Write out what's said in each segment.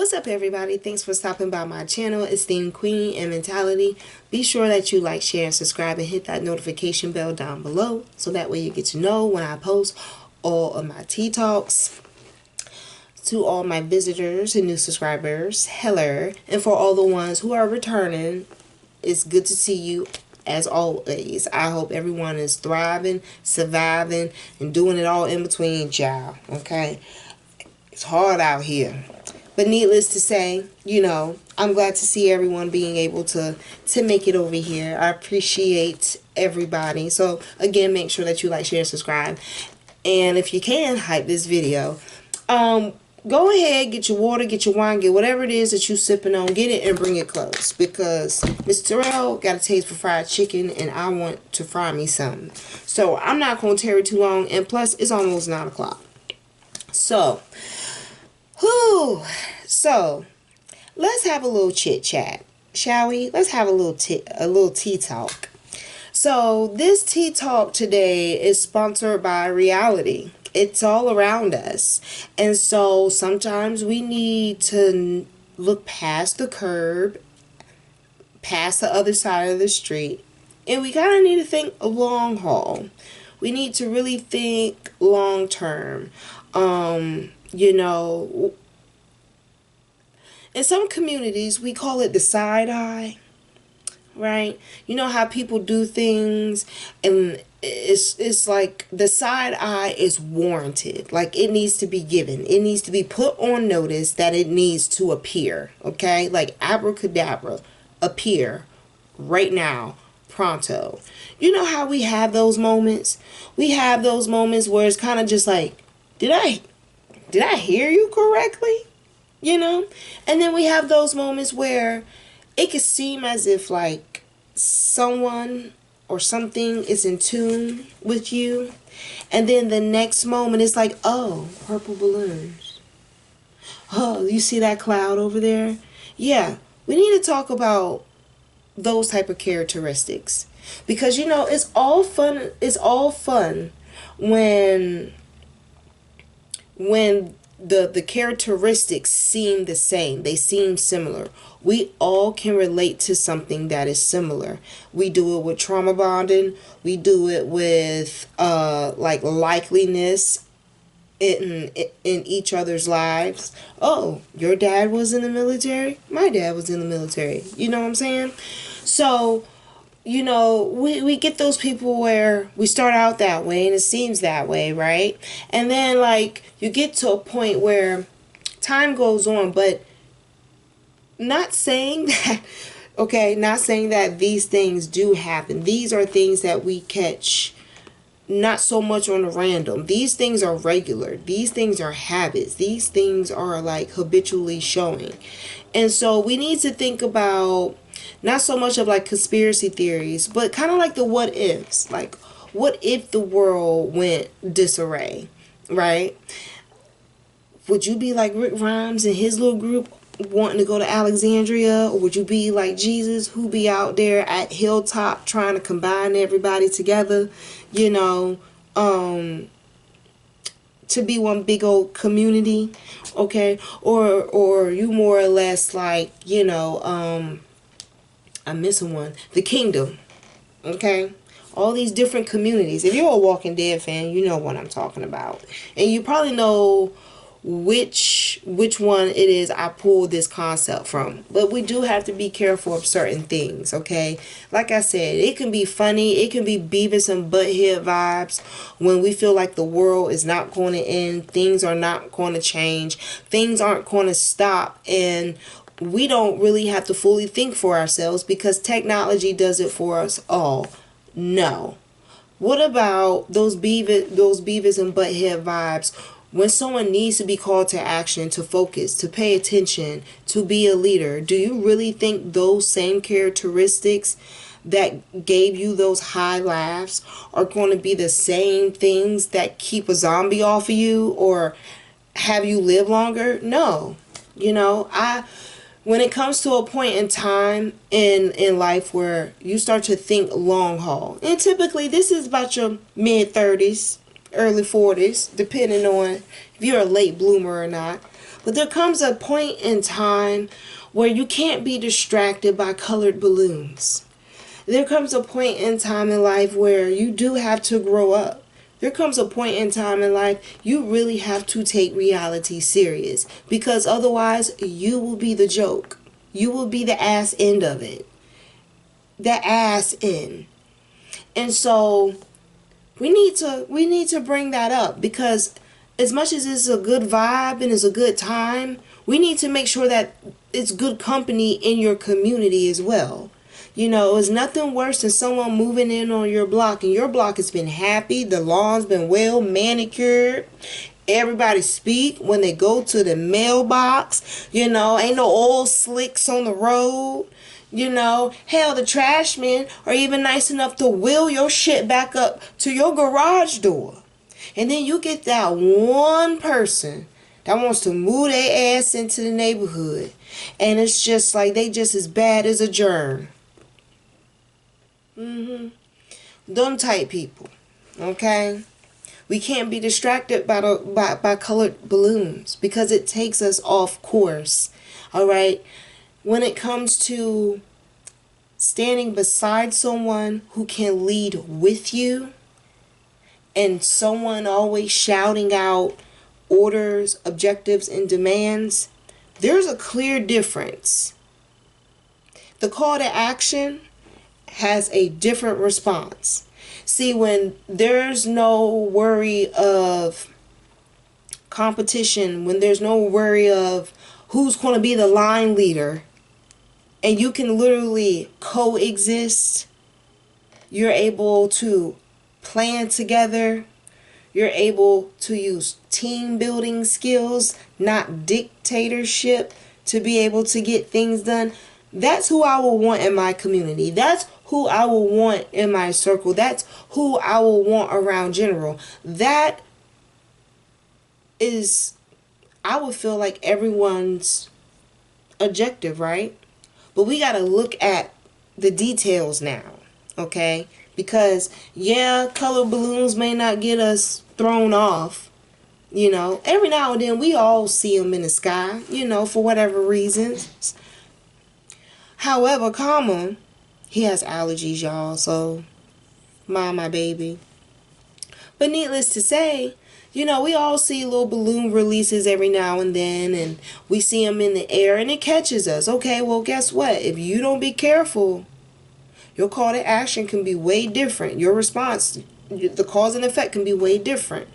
What's up, everybody? Thanks for stopping by my channel, Esteemed Queen and Mentality. Be sure that you like, share, and subscribe, and hit that notification bell down below so that way you get to know when I post all of my TeaTalks. To all my visitors and new subscribers, hello. And for all the ones who are returning, it's good to see you as always. I hope everyone is thriving, surviving, and doing it all in between, y'all. Okay? It's hard out here. But needless to say, I'm glad to see everyone being able to make it over here. I appreciate everybody. So, again, make sure that you like, share, and subscribe. And if you can, hype this video. Go ahead, get your water, get your wine, get whatever it is that you sipping on, get it and bring it close. Because Mr. Terrell got a taste for fried chicken and I want to fry me something. So, I'm not going to tarry too long. And plus, it's almost 9 o'clock. So... So, let's have a little chit chat, shall we? Let's have a little tea talk. So, this tea talk today is sponsored by reality. It's all around us. And so, sometimes we need to look past the curb, past the other side of the street, and we kind of need to think long haul. We need to really think long term. In some communities, we call it the side eye, right? You know how people do things, and it's like the side eye is warranted. Like, it needs to be given. It needs to be put on notice that it needs to appear, okay? Like, abracadabra, appear right now, pronto. You know how we have those moments? We have those moments where it's kind of just like, did I hear you correctly? And then we have those moments where it could seem as if like someone or something is in tune with you. And then the next moment it's like, oh, purple balloons. Oh, you see that cloud over there? Yeah, we need to talk about those type of characteristics. Because, it's all fun. It's all fun when the characteristics seem the same. They seem similar. We all can relate to something that is similar. We do it with trauma bonding. We do it with like likeliness in each other's lives. Oh, your dad was in the military? My dad was in the military. You know what I'm saying? So, we get those people where we start out that way and it seems that way, right? And then, like, you get to a point where time goes on, but not saying that, okay, not saying that these things do happen. These are things that we catch not so much on a random. These things are regular. These things are habits. These things are, like, habitually showing. And so we need to think about not so much of like conspiracy theories, but kind of like the what ifs. Like, what if the world went disarray, right? Would you be like Rick Grimes and his little group wanting to go to Alexandria? Or would you be like Jesus, who be out there at Hilltop trying to combine everybody together, to be one big old community, okay? Or you more or less like, I'm missing one. The Kingdom. Okay? All these different communities. If you're a Walking Dead fan, you know what I'm talking about. And you probably know which one it is I pulled this concept from. But we do have to be careful of certain things, okay? Like I said, it can be funny. It can be Beavis and Butthead vibes when we feel like the world is not going to end. Things are not going to change. Things aren't going to stop. And we don't really have to fully think for ourselves because technology does it for us all. No. What about those Beavis and Butthead vibes when someone needs to be called to action, to focus, to pay attention, to be a leader? Do you really think those same characteristics that gave you those high laughs are going to be the same things that keep a zombie off of you or have you live longer? No. When it comes to a point in time in life where you start to think long haul, and typically this is about your mid 30s, early 40s, depending on if you're a late bloomer or not. But there comes a point in time where you can't be distracted by colored balloons. There comes a point in time in life where you do have to grow up. There comes a point in time in life you really have to take reality serious, because otherwise you will be the joke. You will be the ass end of it. The ass end. And so we need to bring that up, because as much as it's a good vibe and it's a good time, we need to make sure that it's good company in your community as well. You know, it's nothing worse than someone moving in on your block and your block has been happy, the lawn's been well manicured, everybody speak when they go to the mailbox, you know, ain't no old slicks on the road. You know, hell, the trash men are even nice enough to wheel your shit back up to your garage door. And then you get that one person that wants to move their ass into the neighborhood, and it's just like they just as bad as a germ. Them type people, okay? We can't be distracted by colored balloons, because it takes us off course, all right? When it comes to standing beside someone who can lead with you, and someone always shouting out orders, objectives, and demands, there's a clear difference. The call to action has a different response. See, when there's no worry of competition, when there's no worry of who's going to be the line leader, and you can literally coexist, you're able to plan together, you're able to use team building skills, not dictatorship, to be able to get things done. That's who I will want in my community. That's who I will want in my circle. That's who I will want around general. That is, I would feel like, everyone's objective, right? But we got to look at the details now, okay? Because, yeah, color balloons may not get us thrown off. You know, every now and then we all see them in the sky, you know, for whatever reasons. However, he has allergies, y'all, so mind my baby. But needless to say, you know, we all see little balloon releases every now and then, and we see them in the air, and it catches us. Okay, well, guess what? If you don't be careful, your call to action can be way different. Your response, the cause and effect, can be way different.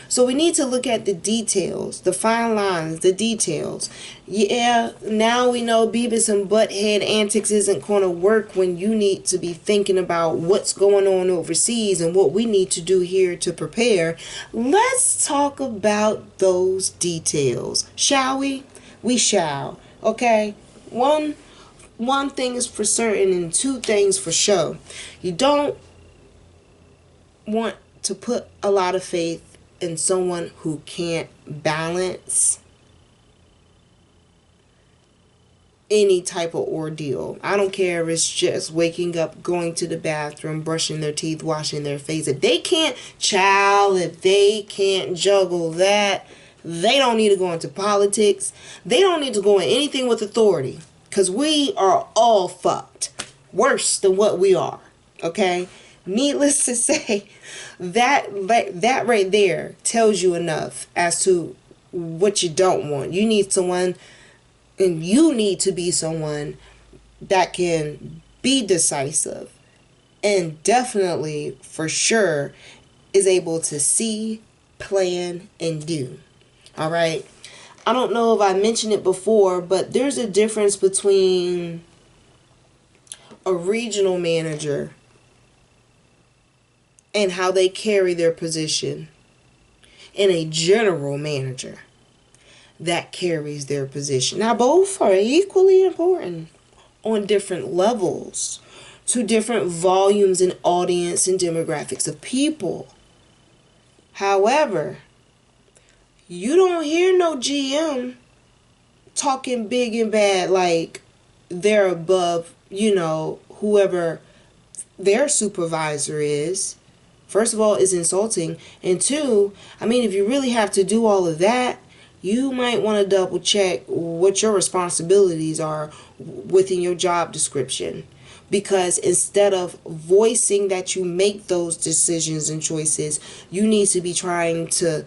So we need to look at the details, the fine lines, the details. Yeah, now we know Beavis and Butthead antics isn't going to work when you need to be thinking about what's going on overseas and what we need to do here to prepare. Let's talk about those details, shall we? We shall. Okay? One thing is for certain and two things for sure. You don't want to put a lot of faith in someone who can't balance any type of ordeal. I don't care if it's just waking up, going to the bathroom, brushing their teeth, washing their face. If they can't if they can't juggle that, they don't need to go into politics. They don't need to go in anything with authority, because we are all fucked. Worse than what we are. Okay? Needless to say, that right there tells you enough as to what you don't want. You need someone, and you need to be someone that can be decisive, and definitely, for sure, is able to see, plan, and do. All right? I don't know if I mentioned it before, but there's a difference between a regional manager and how they carry their position, and a general manager that carries their position. Now, both are equally important on different levels, to different volumes and audience and demographics of people. However, you don't hear no GM talking big and bad like they're above, you know, whoever their supervisor is. First of all, it's insulting. And two, I mean, if you really have to do all of that, you might want to double check what your responsibilities are within your job description. Because instead of voicing that you make those decisions and choices, you need to be trying to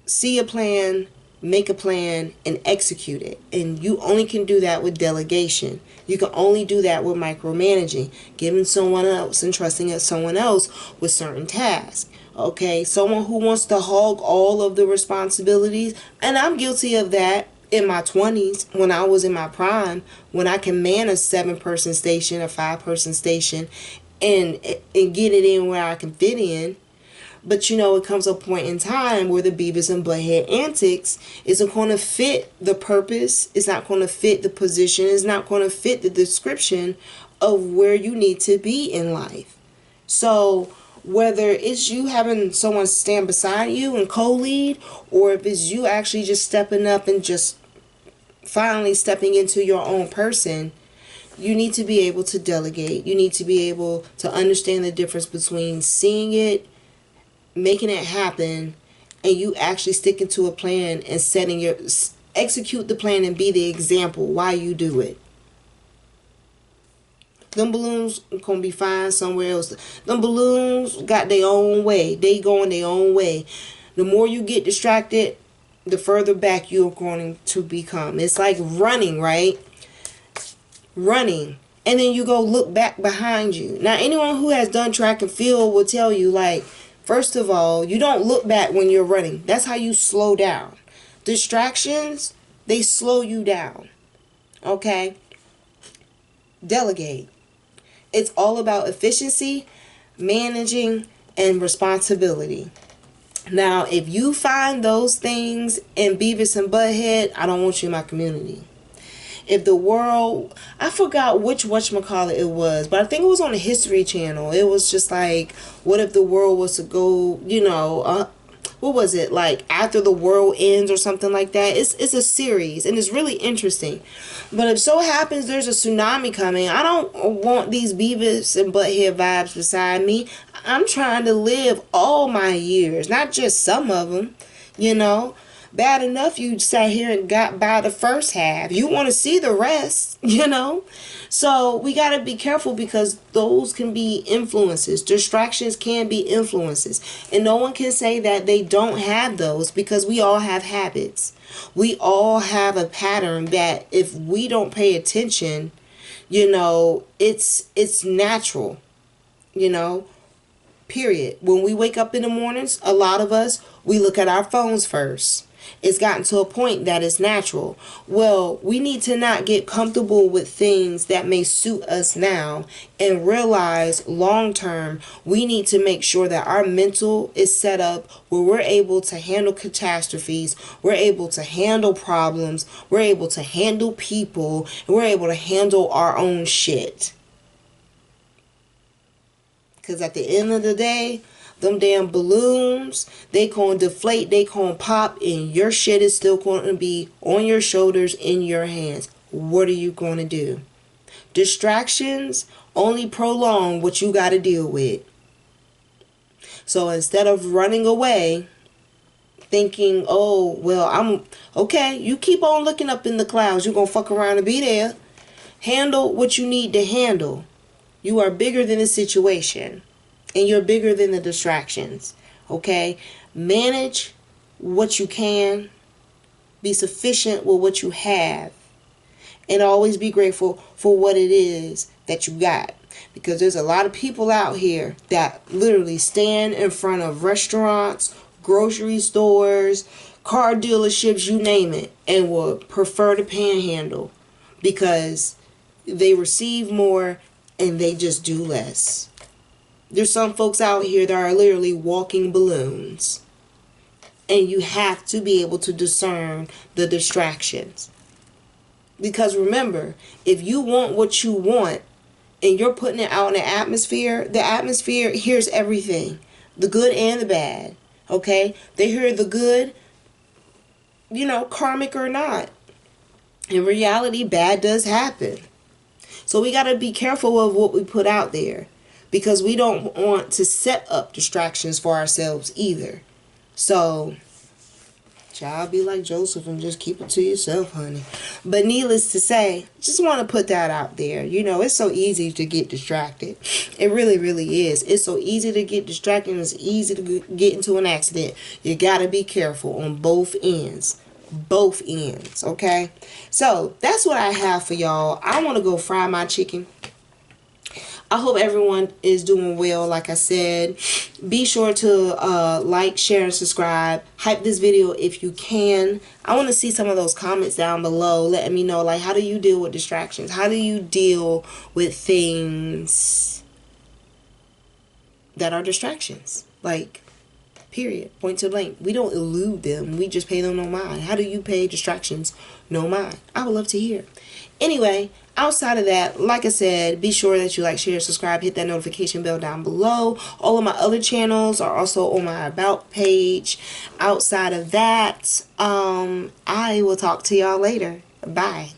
see a plan, make a plan, and execute it. And you only can do that with delegation. You can only do that with micromanaging, giving someone else and trusting someone else with certain tasks. Okay, someone who wants to hog all of the responsibilities, and I'm guilty of that in my 20s when I was in my prime, when I can man a 7-person station, a 5-person station, and get it in where I can fit in. But it comes a point in time where the Beavis and Butthead antics isn't going to fit the purpose. It's not going to fit the position. It's not going to fit the description of where you need to be in life. So whether it's you having someone stand beside you and co-lead, or if it's you actually just stepping up and just finally stepping into your own person, you need to be able to delegate. You need to be able to understand the difference between seeing it, making it happen, and you actually sticking to a plan and execute the plan and be the example while you do it. Them balloons gonna be fine somewhere else. Them balloons got their own way. They going their own way. The more you get distracted, the further back you're going to become. It's like running, right? Running. And then you go look back behind you. Now, anyone who has done track and field will tell you, like, first of all, you don't look back when you're running. That's how you slow down. Distractions, they slow you down. Okay? Delegate. It's all about efficiency, managing, and responsibility. Now, if you find those things in Beavis and Butthead, I don't want you in my community. If the world, I forgot which whatchamacallit it was, but I think it was on the History Channel. It was just like, what if the world was to go, what was it, like after the world ends or something like that? It's a series, and it's really interesting. But if so happens there's a tsunami coming, I don't want these Beavis and Butthead vibes beside me. I'm trying to live all my years, not just some of them, Bad enough you sat here and got by the first half. You want to see the rest, So we got to be careful, because those can be influences. Distractions can be influences. And no one can say that they don't have those, because we all have habits. We all have a pattern that if we don't pay attention, it's natural, period. When we wake up in the mornings, a lot of us, we look at our phones first. It's gotten to a point that it's natural. Well, we need to not get comfortable with things that may suit us now, and realize long term we need to make sure that our mental is set up where we're able to handle catastrophes, we're able to handle problems, we're able to handle people, and we're able to handle our own shit. Because at the end of the day, them damn balloons, they gonna deflate, they gonna pop, and your shit is still going to be on your shoulders, in your hands. What are you going to do? Distractions only prolong what you got to deal with. So instead of running away, thinking, oh, well, I'm okay, you keep on looking up in the clouds. You're going to fuck around and be there. Handle what you need to handle. You are bigger than the situation. And you're bigger than the distractions. Okay? Manage what you can. Be sufficient with what you have. And always be grateful for what it is that you got. Because there's a lot of people out here that literally stand in front of restaurants, grocery stores, car dealerships, you name it, and will prefer to panhandle. Because they receive more and they just do less. There's some folks out here that are literally walking balloons. And you have to be able to discern the distractions. Because remember, if you want what you want and you're putting it out in the atmosphere hears everything. The good and the bad. Okay? They hear the good, karmic or not. In reality, bad does happen. So we got to be careful of what we put out there. Because we don't want to set up distractions for ourselves either. So, Child, be like Joseph and just keep it to yourself, honey. But needless to say, just want to put that out there. You know, it's so easy to get distracted. It really, really is. It's so easy to get distracted and it's easy to get into an accident. You got to be careful on both ends. Both ends, okay? So, that's what I have for y'all. I want to go fry my chicken. I hope everyone is doing well. Like I said, be sure to like, share, and subscribe. Hype this video if you can. I want to see some of those comments down below letting me know, like, how do you deal with distractions? How do you deal with things that are distractions? Like, period. Point to blank. We don't elude them. We just pay them no mind. How do you pay distractions no mind? I would love to hear. Anyway, outside of that, like I said, be sure that you like, share, subscribe, hit that notification bell down below. All of my other channels are also on my about page. Outside of that, I will talk to y'all later. Bye.